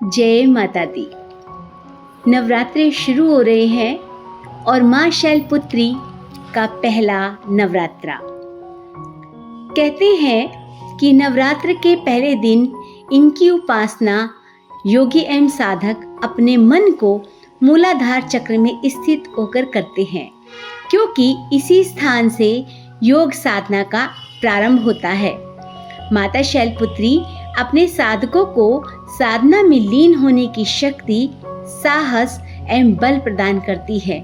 जय माता दी। नवरात्रे शुरू हो रहे हैं और माँ शैलपुत्री का पहला नवरात्रा। कहते हैं कि नवरात्र के पहले दिन इनकी उपासना योगी एवं साधक अपने मन को मूलाधार चक्र में स्थित होकर करते हैं, क्योंकि इसी स्थान से योग साधना का प्रारंभ होता है। माता शैलपुत्री अपने साधकों को साधना में लीन होने की शक्ति, साहस एवं बल प्रदान करती है,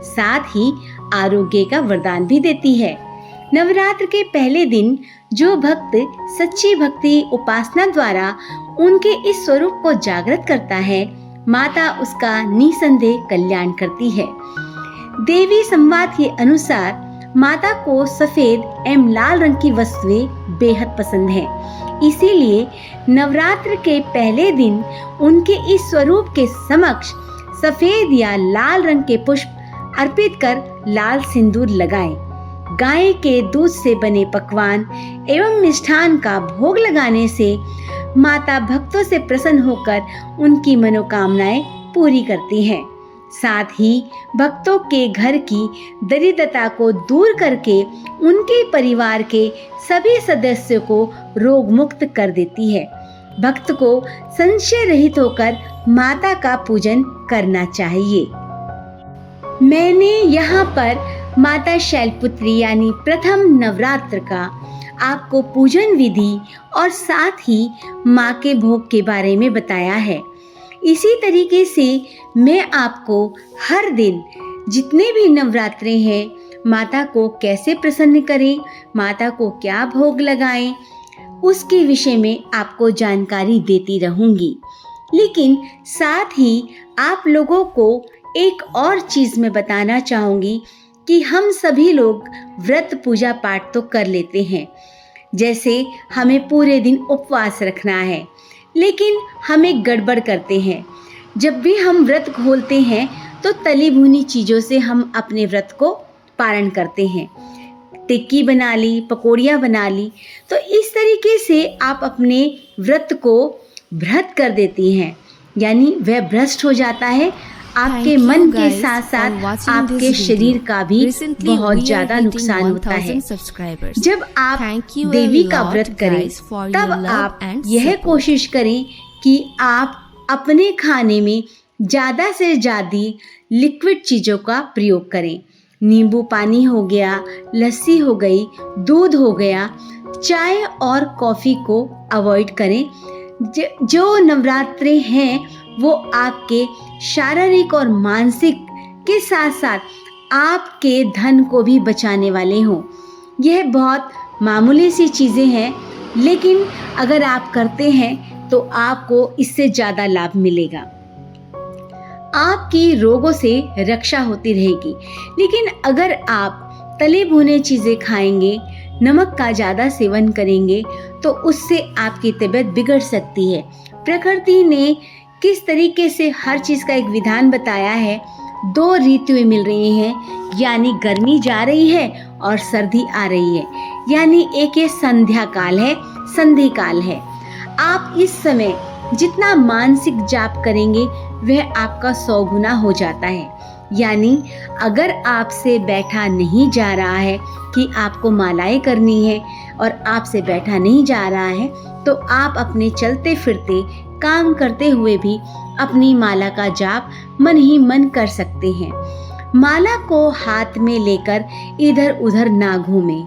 साथ ही आरोग्य का वरदान भी देती है। नवरात्र के पहले दिन जो भक्त सच्ची भक्ति उपासना द्वारा उनके इस स्वरूप को जागृत करता है, माता उसका निसंदेह कल्याण करती है। देवी संवाद के अनुसार माता को सफेद एवं लाल रंग की वस्तुएं बेहद पसंद है, इसीलिए नवरात्र के पहले दिन उनके इस स्वरूप के समक्ष सफेद या लाल रंग के पुष्प अर्पित कर लाल सिंदूर लगाएं। गाय के दूध से बने पकवान एवं मिष्ठान का भोग लगाने से माता भक्तों से प्रसन्न होकर उनकी मनोकामनाएं पूरी करती हैं। साथ ही भक्तों के घर की दरिद्रता को दूर करके उनके परिवार के सभी सदस्यों को रोग मुक्त कर देती है। भक्त को संशय रहित होकर माता का पूजन करना चाहिए। मैंने यहाँ पर माता शैलपुत्री यानी प्रथम नवरात्र का आपको पूजन विधि और साथ ही माँ के भोग के बारे में बताया है। इसी तरीके से मैं आपको हर दिन जितने भी नवरात्रे हैं, माता को कैसे प्रसन्न करें, माता को क्या भोग लगाएं, उसके विषय में आपको जानकारी देती रहूंगी। लेकिन साथ ही आप लोगों को एक और चीज़ मैं बताना चाहूँगी कि हम सभी लोग व्रत पूजा पाठ तो कर लेते हैं, जैसे हमें पूरे दिन उपवास रखना है, लेकिन हम एक गड़बड़ करते हैं। जब भी हम व्रत खोलते हैं तो तली भुनी चीज़ों से हम अपने व्रत को पारण करते हैं। टिक्की बना ली, पकौड़ियाँ बना ली, तो इस तरीके से आप अपने व्रत को भ्रष्ट कर देती हैं, यानी वह भ्रष्ट हो जाता है। आपके मन के साथ साथ आपके शरीर का भी बहुत ज़्यादा नुकसान होता है। जब आप देवी का व्रत करें तब आप यह कोशिश करें कि आप अपने खाने में ज़्यादा से ज़्यादा लिक्विड चीज़ों का प्रयोग करें। नींबू पानी हो गया, लस्सी हो गई, दूध हो गया, चाय और कॉफ़ी को अवॉइड करें। जो नवरात्रे हैं वो आपके शारीरिक और मानसिक के साथ साथ आपके धन को भी बचाने वाले हों। यह बहुत मामूली सी चीज़ें हैं, लेकिन अगर आप करते हैं तो आपको इससे ज़्यादा लाभ मिलेगा। आपकी रोगों से रक्षा होती रहेगी। लेकिन अगर आप तले भुने चीज़ें खाएंगे, नमक का ज़्यादा सेवन करेंगे, तो उससे आपकी तबीयत बिगड़ सकती है। प्रकृति ने किस तरीके से हर चीज़ का एक विधान बताया है। 2 ऋतुएं मिल रही हैं, यानी गर्मी जा रही है और सर्दी आ रही है, यानी एक ये संध्या काल है, संधि काल है। आप इस समय जितना मानसिक जाप करेंगे वह आपका 100 गुना हो जाता है। यानी अगर आपसे बैठा नहीं जा रहा है कि आपको मालाएं करनी है और आपसे बैठा नहीं जा रहा है, तो आप अपने चलते फिरते काम करते हुए भी अपनी माला का जाप मन ही मन कर सकते हैं। माला को हाथ में लेकर इधर उधर ना घूमें।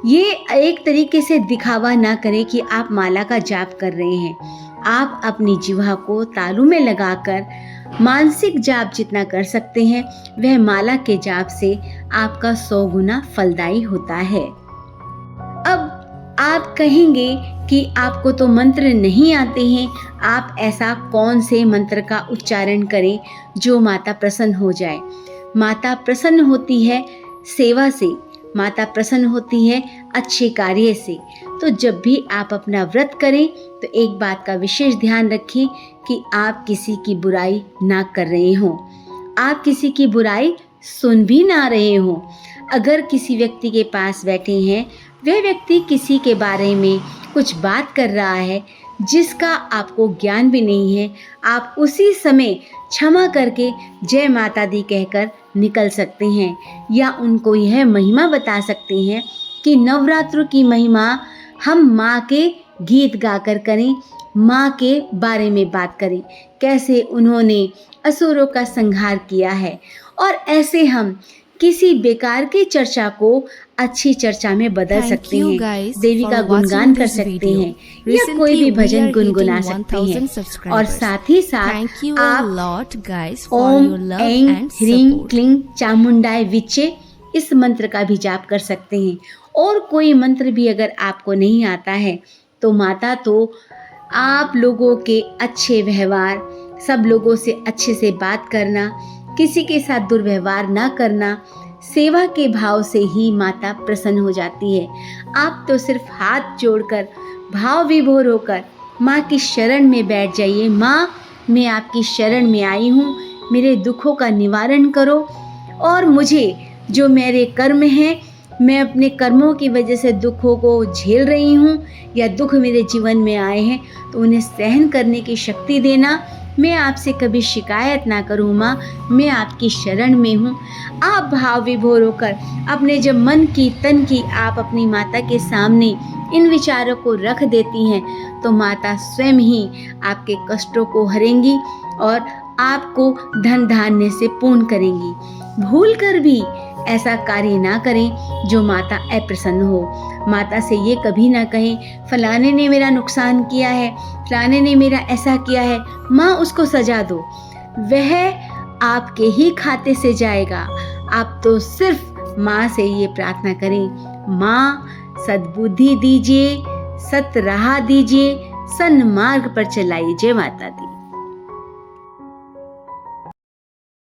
ये एक तरीके से दिखावा ना करें कि आप माला का जाप कर रहे हैं। आप अपनी जिह्वा को तालू में लगाकर मानसिक जाप जितना कर सकते हैं, वह माला के जाप से आपका 100 गुना फलदायी होता है। अब आप कहेंगे कि आपको तो मंत्र नहीं आते हैं, आप ऐसा कौन से मंत्र का उच्चारण करें जो माता प्रसन्न हो जाए। माता प्रसन्न होती है सेवा से, माता प्रसन्न होती है अच्छे कार्य से। तो जब भी आप अपना व्रत करें तो एक बात का विशेष ध्यान रखें कि आप किसी की बुराई ना कर रहे हों, आप किसी की बुराई सुन भी ना रहे हों। अगर किसी व्यक्ति के पास बैठे हैं, वह व्यक्ति किसी के बारे में कुछ बात कर रहा है, जिसका आपको ज्ञान भी नहीं है, आप उसी समय क्षमा करके जय माता दी कहकर निकल सकते हैं, या उनको यह महिमा बता सकते हैं कि नवरात्रों की महिमा हम माँ के गीत गाकर करें, माँ के बारे में बात करें, कैसे उन्होंने असुरों का संहार किया है। और ऐसे हम किसी बेकार की चर्चा को अच्छी चर्चा में बदल सकते हैं, देवी का गुणगान कर सकते हैं, या कोई भी भजन गुनगुना सकते हैं। और साथ ही साथ आप ओम ऐं ह्रीं क्लीं चामुंडाय विचे इस मंत्र का भी जाप कर सकते हैं। और कोई मंत्र भी अगर आपको नहीं आता है तो माता तो आप लोगों के अच्छे व्यवहार, सब लोगों से अच्छे से बात करना, किसी के साथ दुर्व्यवहार ना करना, सेवा के भाव से ही माता प्रसन्न हो जाती है। आप तो सिर्फ हाथ जोड़कर भाव विभोर होकर माँ की शरण में बैठ जाइए। माँ, मैं आपकी शरण में आई हूँ, मेरे दुखों का निवारण करो, और मुझे जो मेरे कर्म हैं, मैं अपने कर्मों की वजह से दुखों को झेल रही हूँ, या दुख मेरे जीवन में आए हैं तो उन्हें सहन करने की शक्ति देना। मैं आपसे कभी शिकायत ना करूँ माँ, मैं आपकी शरण में हूँ। आप भाव विभोर होकर अपने जब मन की तन की आप अपनी माता के सामने इन विचारों को रख देती हैं तो माता स्वयं ही आपके कष्टों को हरेंगी और आपको धन धान्य से पूर्ण करेंगी। भूल कर भी ऐसा कार्य ना करें जो माता अप्रसन्न हो। माता से ये कभी ना कहें फलाने ने मेरा नुकसान किया है, फलाने ने मेरा ऐसा किया है, माँ उसको सजा दो। वह आपके ही खाते से जाएगा। आप तो सिर्फ माँ से ये प्रार्थना करें, माँ सद्बुद्धि दीजिए, सत राह दीजिए, सन्मार्ग पर चलाइए। जय माता दी।